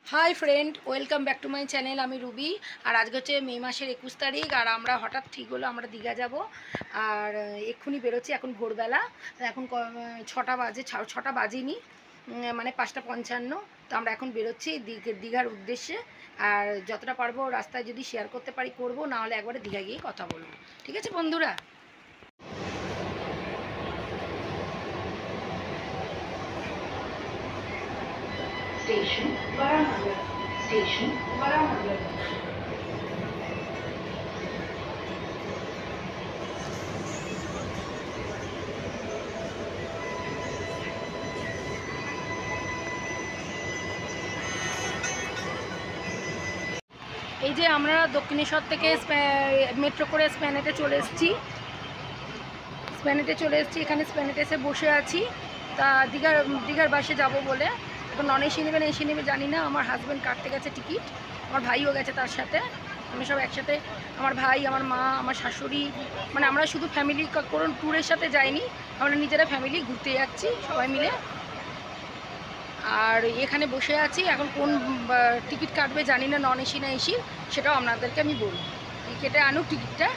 High friend welcome back to my channel आमी रूबी और आज हे मे मासेर 21 तारीख और आमरा हठात् ठीक हलो आमरा दीघा जाबो और एक्षुनि बेरोচ্ছি এখন ভোরবেলা এখন 6টা বাজে 6টা বাজেনি মানে 5টা 55 তো আমরা এখন বেরোচ্ছি দীঘার উদ্দেশ্যে আর যতটা পারবো রাস্তায় যদি শেয়ার করতে পারি করব না হলে একবারে দীঘা গিয়ে কথা বলবো ঠিক আছে বন্ধুরা। स्टेशन बरानगर स्टेशन बरानगर এই যে আমরা দক্ষিণেশ্বর থেকে মেট্রো করে স্প্যানেটে চলে এসেছি এখানে স্প্যানেটে এসে বসে আছি তা দীঘার বাসে যাব বলে এখন নন এসি নেবে না এসি নেবে জানি না। আমার হাজব্যান্ড কাটতে গেছে টিকিট, আমার ভাইও গেছে তার সাথে, আমি সব একসাথে আমার ভাই আমার মা আমার শাশুড়ি মানে আমরা শুধু ফ্যামিলি কোনো ট্যুরের সাথে যাইনি, আমরা নিজেরা ফ্যামিলি ঘুরতে যাচ্ছি সবাই মিলে। আর এখানে বসে আছি এখন কোন টিকিট কাটবে জানি না, নন এসি না এসি সেটাও আপনাদেরকে আমি বলবো। কেটে আনুক টিকিটটা।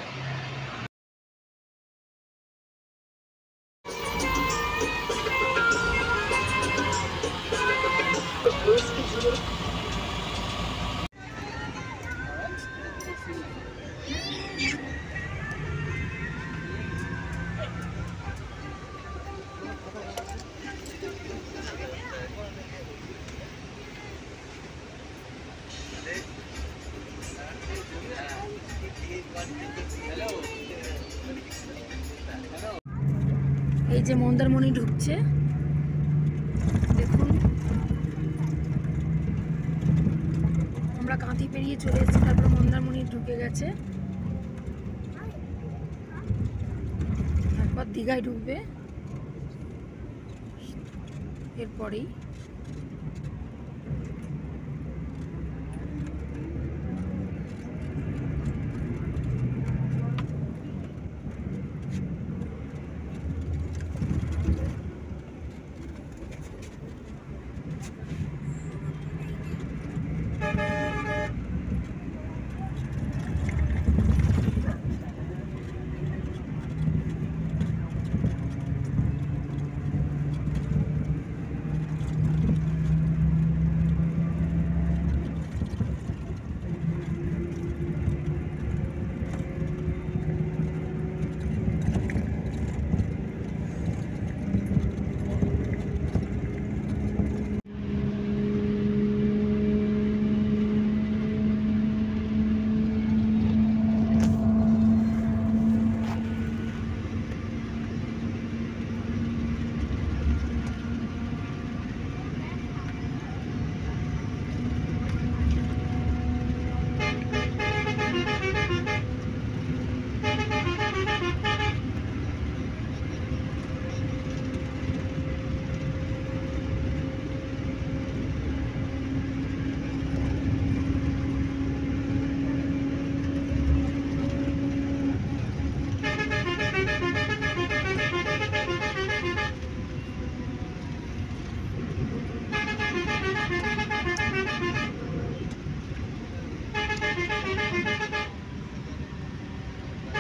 এই যে মন্দারমণি ঢুকছে দেখুন, আমরা কাঁথি পেরিয়ে চলে এসেছি তারপর মন্দারমণি ঢুকে গেছে, তারপর দীঘায় ঢুকবে এরপরেই।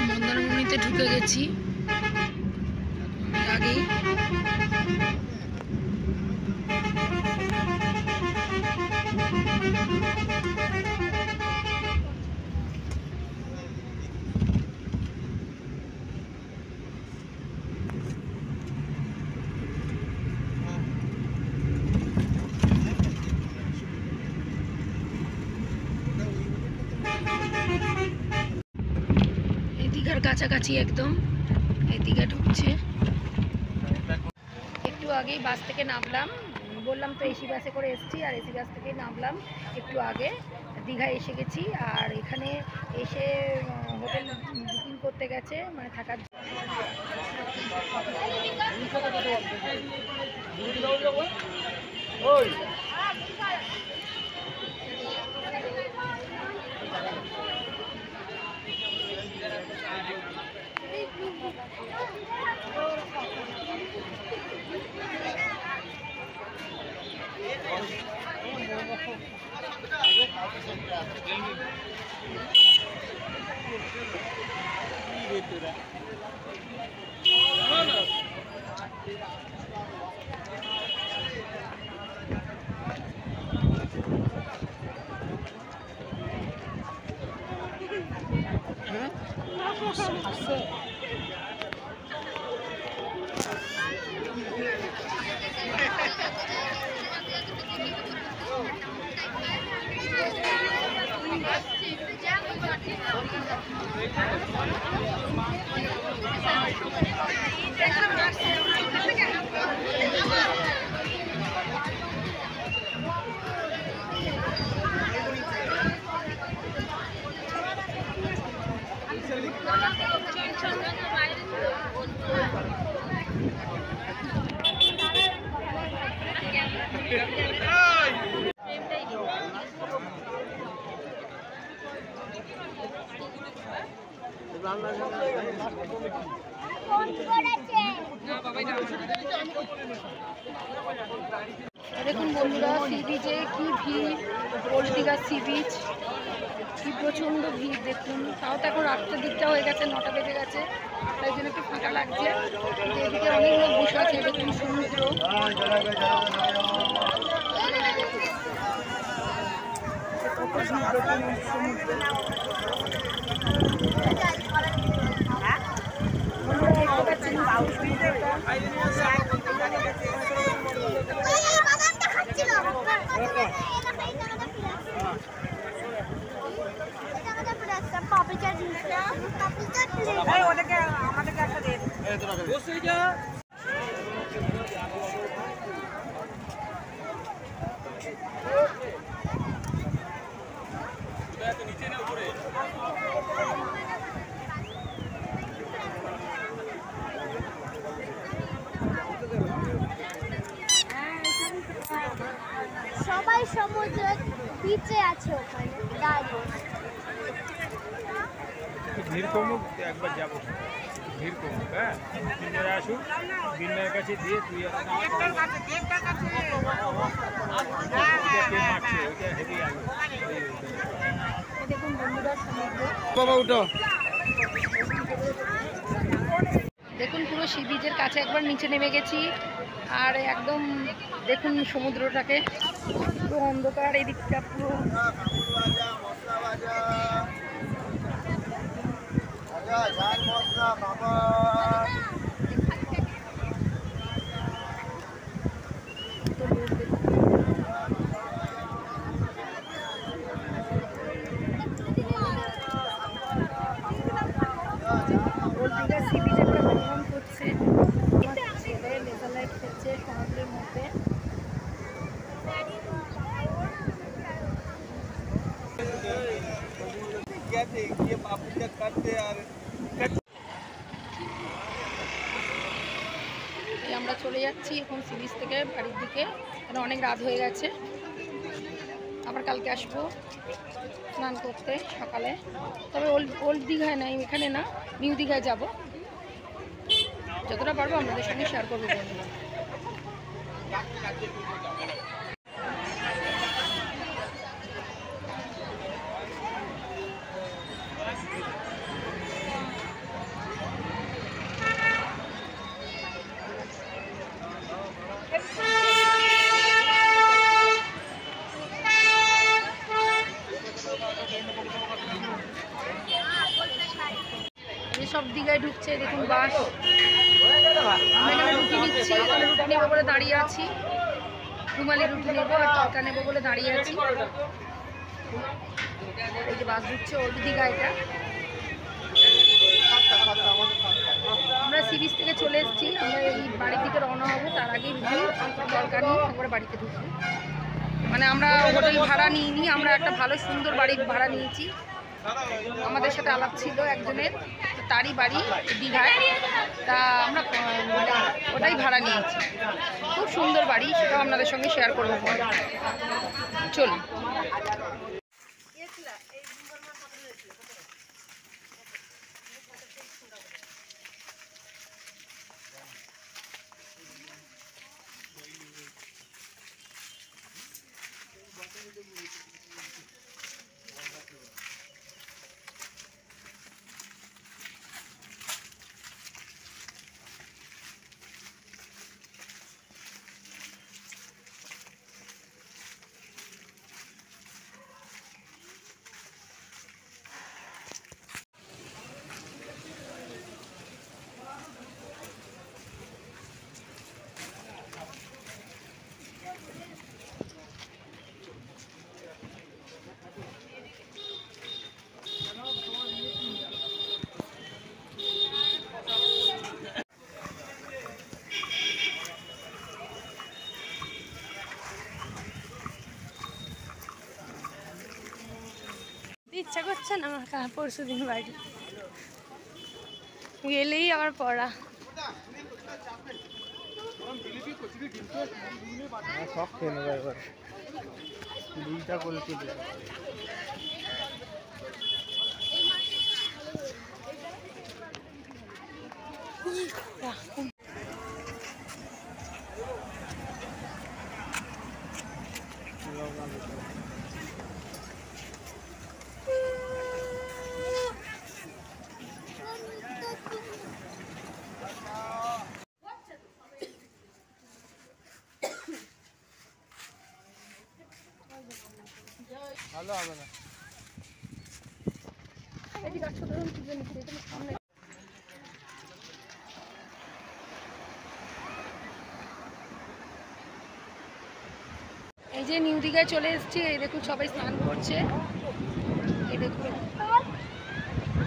মন্দারমণিতে ঢুকে গেছি আগেই। দীঘার কাছাকাছি একদম এই দীঘা ঢুকছে। একটু আগেই বাস থেকে নামলাম, বললাম তো এসি বাসে করে এসেছি আর এসি বাস থেকে নামলাম একটু আগে, দীঘায় এসে গেছি। আর এখানে এসে হোটেল বুকিং করতে গেছে মানে থাকার দেখুন বন্ধুরা, সি বিচে কি ভিড়, ওল্ড দীঘা সি বিচ কি প্রচণ্ড ভিড় দেখুন। তাও তো এখন রাতটার দিকটা হয়ে গেছে, 9টা বেজে গেছে, তাই জন্য একটু ফাঁকা লাগছে। এদিকে অনেক লোক বসে আছে, দেখুন সমুদ্র। সবাই সমুদ্রের বিচে আছে ওখানে দাঁড়িয়ে। ভিড় কমুক, একবার যাবো, ভিড় কমুক। হ্যাঁ, বিনয় আসুক, বিনয়ের কাছে দিয়ে তুই দেখুন বন্ধুরা সমুদ্র, বাবা উঠো। দেখুন পুরো সি বিচের কাছে একবার নিচে নেমে গেছি, আর একদম দেখুন সমুদ্রটাকে, পুরো অন্ধকার এদিকটা পুরো। সি বিচে ভ্রমণ করছে, ছেলে লেজার লাইট খেলছে সমুদ্রের মধ্যে। আমরা চলে যাচ্ছি এখন সি বিচ থেকে বাড়ির দিকে, কারণ অনেক রাত হয়ে গেছে। আবার কালকে আসবো স্নান করতে সকালে। তবে ওল্ড দীঘায় নাই, এখানে না, নিউ দীঘায় যাব। যতটা পারবো আপনাদের সঙ্গে শেয়ার করবো বন্ধুরা। সব দীঘায় ঢুকছে, দেখুন বাস। আমরা এখানে রুটি নিচ্ছি, এখানে রুটি নেবো বলে দাঁড়িয়ে আছি। রুমালি রুটি নেবো আর তরকা নেবো বলে দাঁড়িয়ে আছি। এই যে বাস ঢুকছে ওল্ড দীঘা এটা। আমরা সি বিচ থেকে চলে এসেছি, আমরা এই বাড়ির দিকে রওনা হবো, তার আগেই রুটি তরকা নিয়ে একবারে বাড়িতে ঢুকবো। মানে আমরা হোটেল ভাড়া নিইনি, আমরা একটা ভালো সুন্দর বাড়ি ভাড়া নিয়েছি। আমাদের সাথে আলাপ ছিল একজনের, তারই বাড়ি দীঘায়, তা আমরা ওটাই ভাড়া নিয়েছি। খুব সুন্দর বাড়ি, সেটাও আপনাদের সঙ্গে শেয়ার করবো। চলুন। ইচ্ছা করছে না আমার পরশু দিন বাড়ি গেলেই আবার পড়া। সব খেয়ে নেবো এবার, দুইটা করে তুলি। ভালো হবে না। এই যে নিউ দীঘায় চলে এসেছি, এই দেখুন সবাই স্নান করছে, এই দেখুন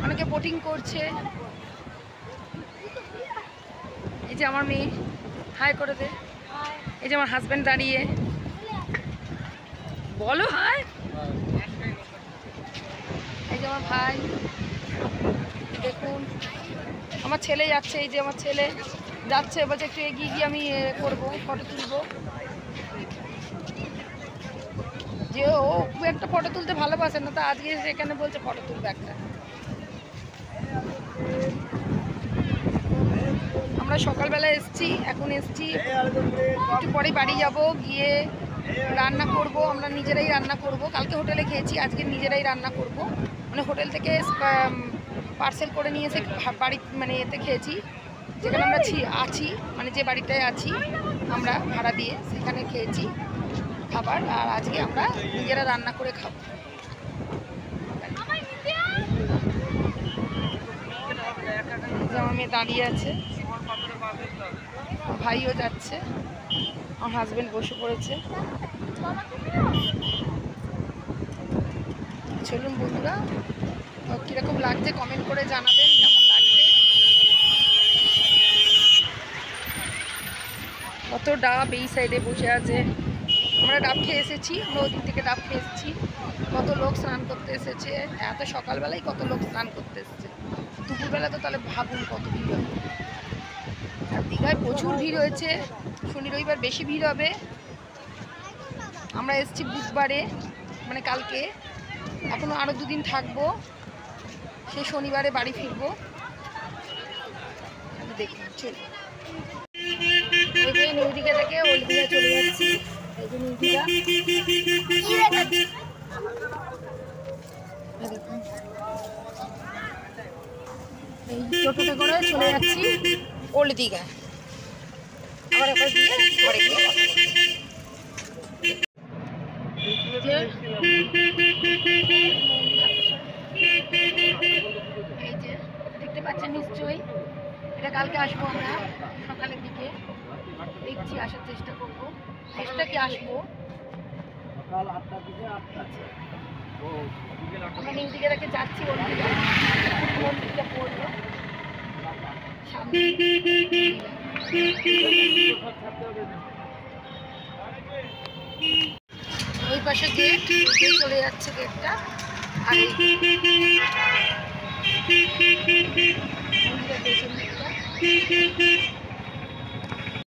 অনেকে বোটিং করছে। এই যে আমার মেয়ে, হাই করে দে। এই যে আমার হাজব্যান্ড দাঁড়িয়ে, বলো হাই। এই যে আমার ভাই, দেখুন আমার ছেলে যাচ্ছে, এই যে আমার ছেলে যাচ্ছে, বলছে একটু এগিয়ে গিয়ে আমি করবো, ফটো তুলবো। যে ও খুব একটা ফটো তুলতে ভালোবাসে না, তো আজকে এখানে বলছে ফটো তুলবে একটা। আমরা সকালবেলা এসছি, এখন এসছি, একটু পরে বাড়ি যাব, গিয়ে রান্না করব। আমরা নিজেরাই রান্না করব, কালকে হোটেলে খেয়েছি, আজকে নিজেরাই রান্না করব। মানে হোটেল থেকে পার্সেল করে নিয়ে এসে বাড়ি মানে এতে খেয়েছি, যেখানে আমরা আছি, মানে যে বাড়িটায় আছি আমরা ভাড়া দিয়ে, সেখানে খেয়েছি খাবার। আর আজকে আমরা নিজেরা রান্না করে খাবো। আমার মেয়ে দাঁড়িয়ে আছে, ভাইও যাচ্ছে, আমার হাজবেন্ড বসে পড়েছে। চলুন বন্ধুরা, কীরকম লাগছে কমেন্ট করে জানাবেন, কেমন লাগছে। কত ডাব এই সাইডে বসে আছে, আমরা ডাব খেয়ে এসেছি, আমরা ওদিক থেকে ডাব খেয়ে এসেছি। কত লোক স্নান করতে এসেছে, এত সকালবেলায় কত লোক স্নান করতে এসেছে। দুপুরবেলা তো তাহলে ভাবুন কত ভিড় হবে। আর দীঘায় প্রচুর ভিড় হয়েছে, শনি রবিবার বেশি ভিড় হবে। আমরা এসেছি বুধবারে, মানে কালকে, এখনও আরও দুদিন থাকবো, সেই শনিবারে বাড়ি ফিরবো। দেখুন চলুন, এই যে নিউ দীঘা থেকে ওল্ড দীঘা চলে যাচ্ছি। এই যে নিউ দীঘা, দেখুন এই টোটোতে করে চলে যাচ্ছি ওল্ড দীঘা। আবার একবার দিয়ে ঘরে গিয়ে কথা বলছি। এই যে দেখতে পাচ্ছেন নিশ্চয়ই, এটা কালকে আসবো আমরা সকালের দিকে, দেখছি আসার চেষ্টা করবো, চেষ্টা কি আসবো। আমরা নিউ দীঘা থেকে যাচ্ছি ওল্ড দীঘা, ওল্ড দীঘা পড়বো সামনে। ওই পাশে গেট, চলে যাচ্ছে গেটটা। আর এই মন্দিরের পেছন দিকটা